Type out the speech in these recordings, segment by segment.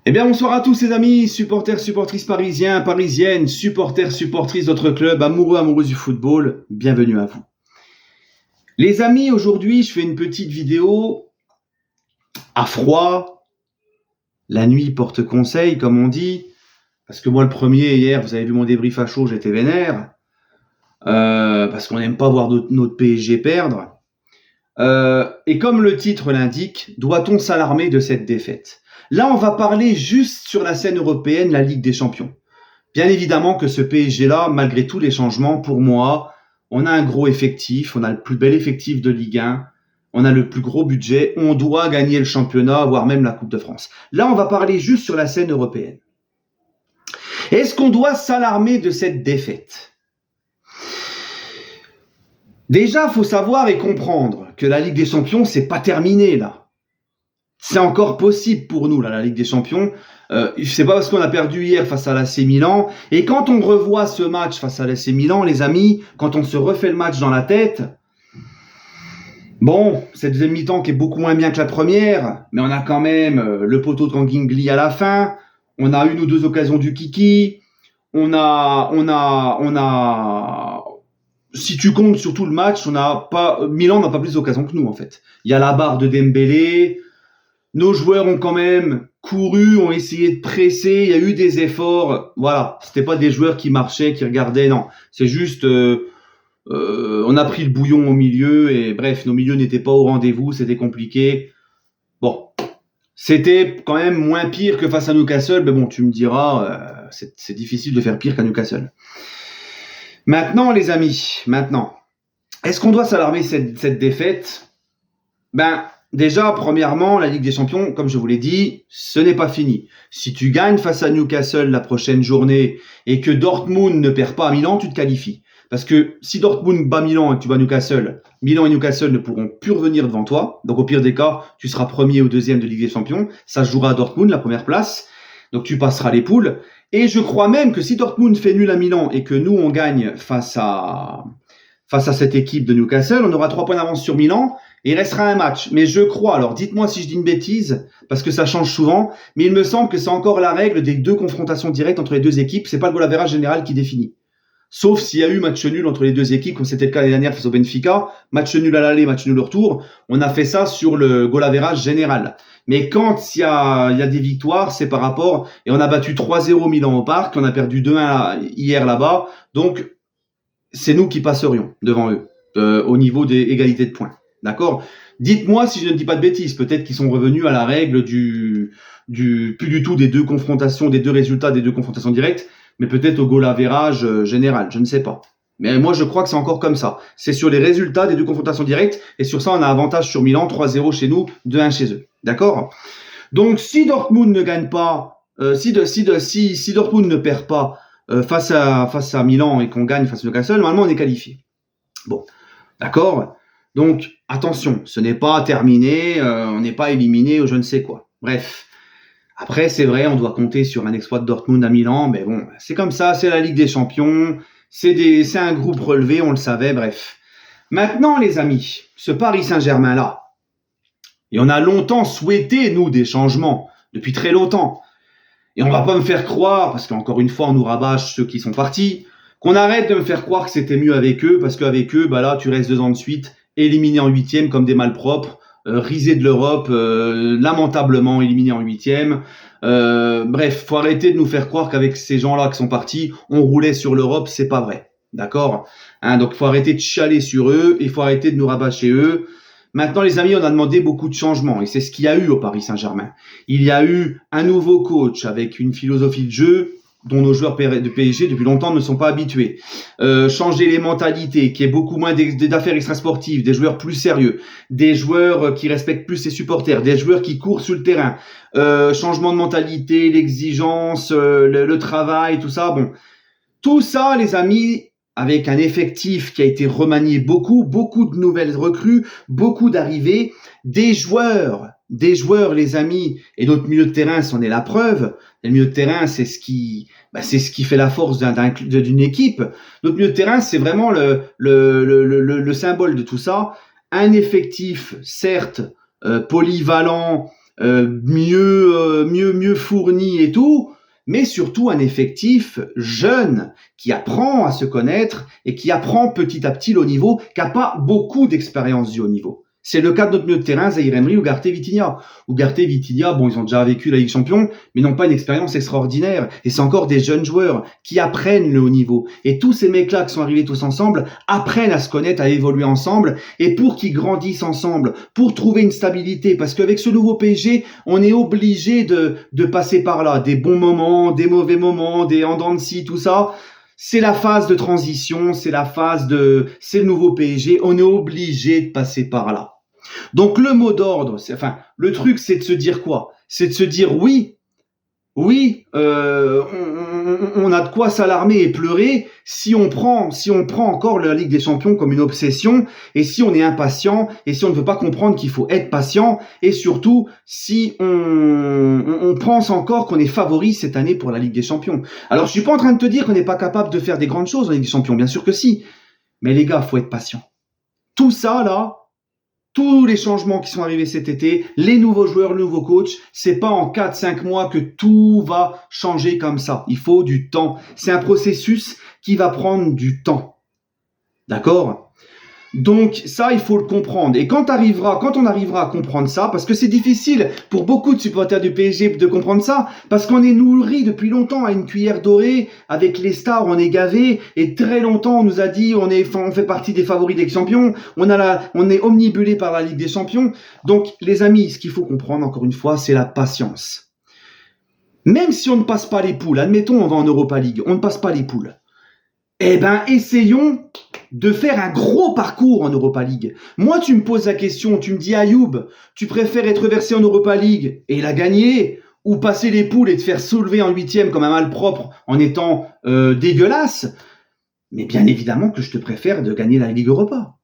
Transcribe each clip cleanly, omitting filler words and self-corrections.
Eh bien, bonsoir à tous les amis, supporters, supportrices parisiens, parisiennes, supporters, supportrices d'autres clubs, amoureux, amoureuses du football, bienvenue à vous. Les amis, aujourd'hui, je fais une petite vidéo à froid. La nuit porte conseil, comme on dit, parce que moi, le premier, hier, vous avez vu mon débrief à chaud, j'étais vénère, parce qu'on n'aime pas voir notre PSG perdre. Et comme le titre l'indique, doit-on s'alarmer de cette défaite ? Là, on va parler juste sur la scène européenne, la Ligue des Champions. Bien évidemment que ce PSG-là, malgré tous les changements, pour moi, on a un gros effectif, on a le plus bel effectif de Ligue 1, on a le plus gros budget, on doit gagner le championnat, voire même la Coupe de France. Là, on va parler juste sur la scène européenne. Est-ce qu'on doit s'alarmer de cette défaite ? Déjà, il faut savoir et comprendre que la Ligue des Champions, c'est pas terminé, là. C'est encore possible pour nous, là, la Ligue des Champions. C'est pas parce qu'on a perdu hier face à l'AC Milan. Et quand on revoit ce match face à l'AC Milan, les amis, quand on se refait le match dans la tête, bon, cette deuxième mi-temps qui est beaucoup moins bien que la première, mais on a quand même le poteau de Kangingli à la fin. On a une ou deux occasions du Kiki. Si tu comptes sur tout le match, Milan n'a pas plus d'occasions que nous, en fait. Il y a la barre de Dembélé. Nos joueurs ont quand même couru, ont essayé de presser, il y a eu des efforts. Voilà, c'était pas des joueurs qui marchaient, qui regardaient, non. C'est juste, on a pris le bouillon au milieu et bref, nos milieux n'étaient pas au rendez-vous, c'était compliqué. Bon, c'était quand même moins pire que face à Newcastle, mais bon, tu me diras, c'est difficile de faire pire qu'à Newcastle. Maintenant, les amis, est-ce qu'on doit s'alarmer cette défaite ? Déjà, premièrement, la Ligue des Champions, comme je vous l'ai dit, ce n'est pas fini. Si tu gagnes face à Newcastle la prochaine journée et que Dortmund ne perd pas à Milan, tu te qualifies. Parce que si Dortmund bat Milan et que tu bats Newcastle, Milan et Newcastle ne pourront plus revenir devant toi. Donc au pire des cas, tu seras premier ou deuxième de Ligue des Champions. Ça se jouera à Dortmund, la première place. Donc tu passeras les poules. Et je crois même que si Dortmund fait nul à Milan et que nous, on gagne face à cette équipe de Newcastle, on aura 3 points d'avance sur Milan. Et il restera un match. Mais je crois, alors dites-moi si je dis une bêtise, parce que ça change souvent, mais il me semble que c'est encore la règle des 2 confrontations directes entre les 2 équipes. C'est pas le goal average général qui définit. Sauf s'il y a eu match nul entre les 2 équipes, comme c'était le cas l'année dernière face au Benfica. Match nul à l'aller, match nul au retour. On a fait ça sur le goal average général. Mais quand il y a des victoires, c'est par rapport... Et on a battu 3-0 Milan au parc, on a perdu 2-1 hier là-bas. Donc, c'est nous qui passerions devant eux, au niveau des égalités de points. D'accord ? Dites-moi si je ne dis pas de bêtises. Peut-être qu'ils sont revenus à la règle plus du tout des 2 confrontations, des 2 résultats des 2 confrontations directes, mais peut-être au goal average général. Je ne sais pas. Mais moi, je crois que c'est encore comme ça. C'est sur les résultats des 2 confrontations directes, et sur ça, on a avantage sur Milan, 3-0 chez nous, 2-1 chez eux. D'accord ? Donc, si Dortmund ne gagne pas, si Dortmund ne perd pas face à Milan et qu'on gagne face à Newcastle, normalement, on est qualifié. Bon, d'accord ? Donc, attention, ce n'est pas terminé, on n'est pas éliminé ou je ne sais quoi. Bref, après, c'est vrai, on doit compter sur un exploit de Dortmund à Milan, mais bon, c'est comme ça, c'est la Ligue des Champions, c'est un groupe relevé, on le savait, bref. Maintenant, les amis, ce Paris Saint-Germain-là, et on a longtemps souhaité, nous, des changements, depuis très longtemps. Et on va pas me faire croire, parce qu'encore une fois, on nous rabâche ceux qui sont partis, qu'on arrête de me faire croire que c'était mieux avec eux, parce qu'avec eux, là, tu restes 2 ans de suite, éliminé en 8e comme des malpropres, risé de l'Europe, lamentablement éliminé en 8e. Bref, faut arrêter de nous faire croire qu'avec ces gens-là qui sont partis, on roulait sur l'Europe, c'est pas vrai. D'accord ? Donc faut arrêter de chialer sur eux, et faut arrêter de nous rabâcher eux. Maintenant, les amis, on a demandé beaucoup de changements, et c'est ce qu'il y a eu au Paris Saint-Germain. Il y a eu un nouveau coach avec une philosophie de jeu dont nos joueurs de PSG depuis longtemps ne sont pas habitués. Changer les mentalités, qu'il y ait beaucoup moins d'affaires extrasportives, des joueurs plus sérieux, des joueurs qui respectent plus ses supporters, des joueurs qui courent sur le terrain, changement de mentalité, l'exigence, le travail, tout ça. Bon, tout ça, les amis, avec un effectif qui a été remanié beaucoup de nouvelles recrues, beaucoup d'arrivées, des joueurs, les amis, et notre milieu de terrain, c'en est la preuve. Le milieu de terrain, c'est ce qui fait la force d'une équipe. Notre milieu de terrain, c'est vraiment le symbole de tout ça. Un effectif, certes, polyvalent, mieux fourni et tout, mais surtout un effectif jeune qui apprend à se connaître et qui apprend petit à petit le haut niveau, qui n'a pas beaucoup d'expérience du haut niveau. C'est le cas de notre milieu de terrain, Zahir Emery ou Ugarte Vitinha. Ugarte Vitinha, bon, ils ont déjà vécu la Ligue des Champions, mais n'ont pas une expérience extraordinaire. Et c'est encore des jeunes joueurs qui apprennent le haut niveau. Et tous ces mecs-là qui sont arrivés tous ensemble apprennent à se connaître, à évoluer ensemble, et pour qu'ils grandissent ensemble, pour trouver une stabilité. Parce qu'avec ce nouveau PSG, on est obligé de passer par là. Des bons moments, des mauvais moments, des en dents de scie, tout ça. C'est la phase de transition, c'est le nouveau PSG. On est obligé de passer par là. Donc le mot d'ordre, le truc, c'est de se dire quoi? C'est de se dire oui, on a de quoi s'alarmer et pleurer si on prend encore la Ligue des Champions comme une obsession, et si on est impatient, et si on ne veut pas comprendre qu'il faut être patient, et surtout si on pense encore qu'on est favori cette année pour la Ligue des Champions. Alors je suis pas en train de te dire qu'on n'est pas capable de faire des grandes choses en Ligue des Champions, bien sûr que si, mais les gars, faut être patient. Tout ça là, tous les changements qui sont arrivés cet été, les nouveaux joueurs, le nouveau coach, c'est pas en 4-5 mois que tout va changer comme ça. Il faut du temps. C'est un processus qui va prendre du temps. D'accord ? Donc ça, il faut le comprendre. Et quand on arrivera à comprendre ça, parce que c'est difficile pour beaucoup de supporters du PSG de comprendre ça, parce qu'on est nourri depuis longtemps à une cuillère dorée, avec les stars, on est gavé, et très longtemps on nous a dit on fait partie des favoris des champions, on est omnibulé par la Ligue des Champions. Donc les amis, ce qu'il faut comprendre encore une fois, c'est la patience. Même si on ne passe pas les poules, admettons on va en Europa League, on ne passe pas les poules. Eh ben, essayons de faire un gros parcours en Europa League. Moi, tu me poses la question, tu me dis Ayoub, tu préfères être versé en Europa League et la gagner, ou passer les poules et te faire soulever en 8e comme un malpropre en étant dégueulasse? Mais bien évidemment que je te préfère de gagner la Ligue Europa.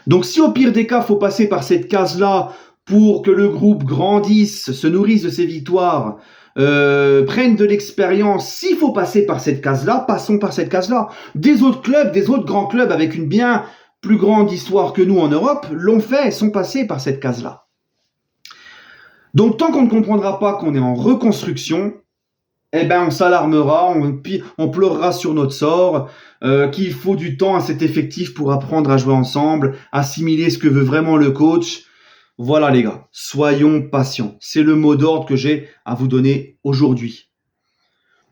Donc si au pire des cas, faut passer par cette case-là pour que le groupe grandisse, se nourrisse de ses victoires, prennent de l'expérience, s'il faut passer par cette case-là, passons par cette case-là. Des autres clubs, des autres grands clubs avec une bien plus grande histoire que nous en Europe, l'ont fait, sont passés par cette case-là. Donc tant qu'on ne comprendra pas qu'on est en reconstruction, eh ben on s'alarmera, on pleurera sur notre sort, qu'il faut du temps à cet effectif pour apprendre à jouer ensemble, assimiler ce que veut vraiment le coach. Voilà les gars, soyons patients. C'est le mot d'ordre que j'ai à vous donner aujourd'hui.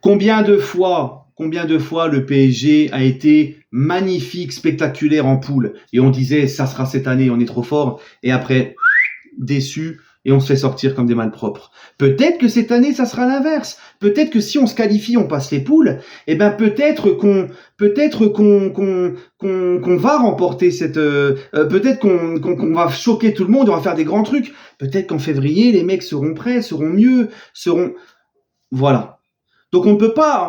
Combien de fois le PSG a été magnifique, spectaculaire en poule, et on disait ça sera cette année, on est trop fort, et après déçu, et on se fait sortir comme des malpropres. Peut-être que cette année ça sera l'inverse. Peut-être que si on se qualifie, on passe les poules, et ben peut-être qu'on va remporter peut-être qu'on va choquer tout le monde, on va faire des grands trucs. Peut-être qu'en février les mecs seront prêts, seront mieux, voilà. Donc on ne peut pas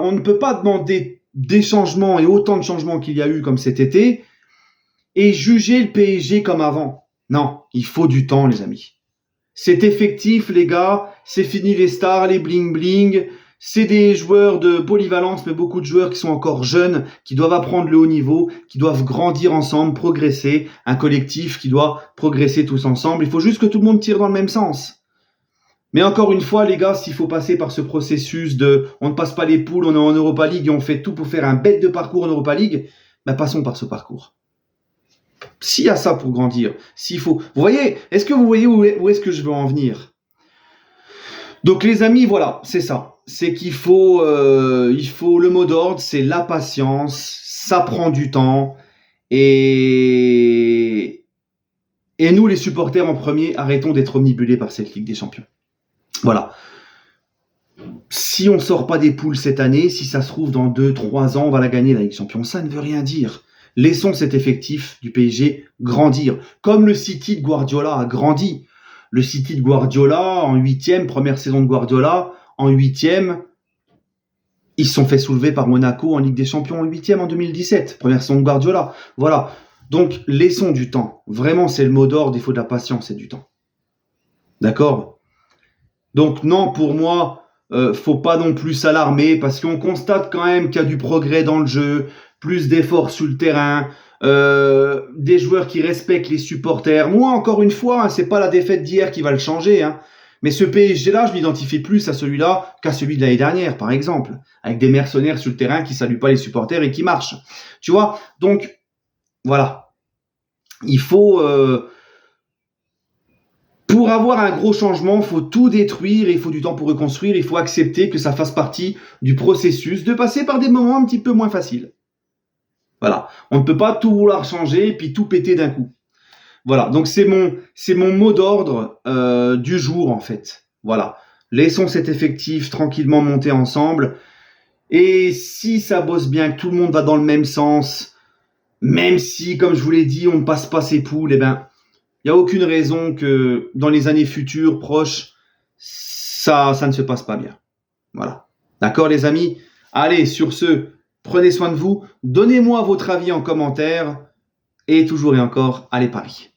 demander des changements et autant de changements qu'il y a eu comme cet été et juger le PSG comme avant. Non, il faut du temps les amis. C'est effectif les gars, c'est fini les stars, les bling-bling, c'est des joueurs de polyvalence, mais beaucoup de joueurs qui sont encore jeunes, qui doivent apprendre le haut niveau, qui doivent grandir ensemble, progresser, un collectif qui doit progresser tous ensemble. Il faut juste que tout le monde tire dans le même sens. Mais encore une fois les gars, s'il faut passer par ce processus on ne passe pas les poules, on est en Europa League et on fait tout pour faire un bête de parcours en Europa League, ben passons par ce parcours. S'il y a ça pour grandir, s'il faut... Vous voyez, est-ce que vous voyez où est-ce que je veux en venir? Donc les amis, voilà, c'est ça. C'est qu'il faut le mot d'ordre, c'est la patience, ça prend du temps. Et nous, les supporters en premier, arrêtons d'être omnibulés par cette Ligue des Champions. Voilà. Si on ne sort pas des poules cette année, si ça se trouve dans 2-3 ans, on va la gagner la Ligue des Champions. Ça ne veut rien dire. Laissons cet effectif du PSG grandir, comme le City de Guardiola a grandi. Le City de Guardiola, en 8e, première saison de Guardiola, en 8e, ils se sont fait soulever par Monaco en Ligue des Champions en 8e en 2017, première saison de Guardiola. Voilà, donc laissons du temps. Vraiment, c'est le mot d'ordre, il faut de la patience et du temps. D'accord ? Donc non, pour moi, faut pas non plus s'alarmer, parce qu'on constate quand même qu'il y a du progrès dans le jeu, plus d'efforts sur le terrain, des joueurs qui respectent les supporters. Moi, encore une fois, c'est pas la défaite d'hier qui va le changer. Mais ce PSG-là, je l'identifie plus à celui-là qu'à celui de l'année dernière, par exemple, avec des mercenaires sur le terrain qui saluent pas les supporters et qui marchent. Tu vois? Donc, voilà. Il faut, pour avoir un gros changement, il faut tout détruire, il faut du temps pour reconstruire, il faut accepter que ça fasse partie du processus de passer par des moments un petit peu moins faciles. Voilà. On ne peut pas tout vouloir changer et puis tout péter d'un coup. Voilà. Donc c'est mon mot d'ordre du jour en fait. Voilà. Laissons cet effectif tranquillement monter ensemble. Et si ça bosse bien, que tout le monde va dans le même sens, même si, comme je vous l'ai dit, on ne passe pas ses poules, eh ben, il n'y a aucune raison que dans les années futures, proches, ça ne se passe pas bien. Voilà. D'accord, les amis? Allez, sur ce, prenez soin de vous. Donnez-moi votre avis en commentaire. Et toujours et encore, allez Paris.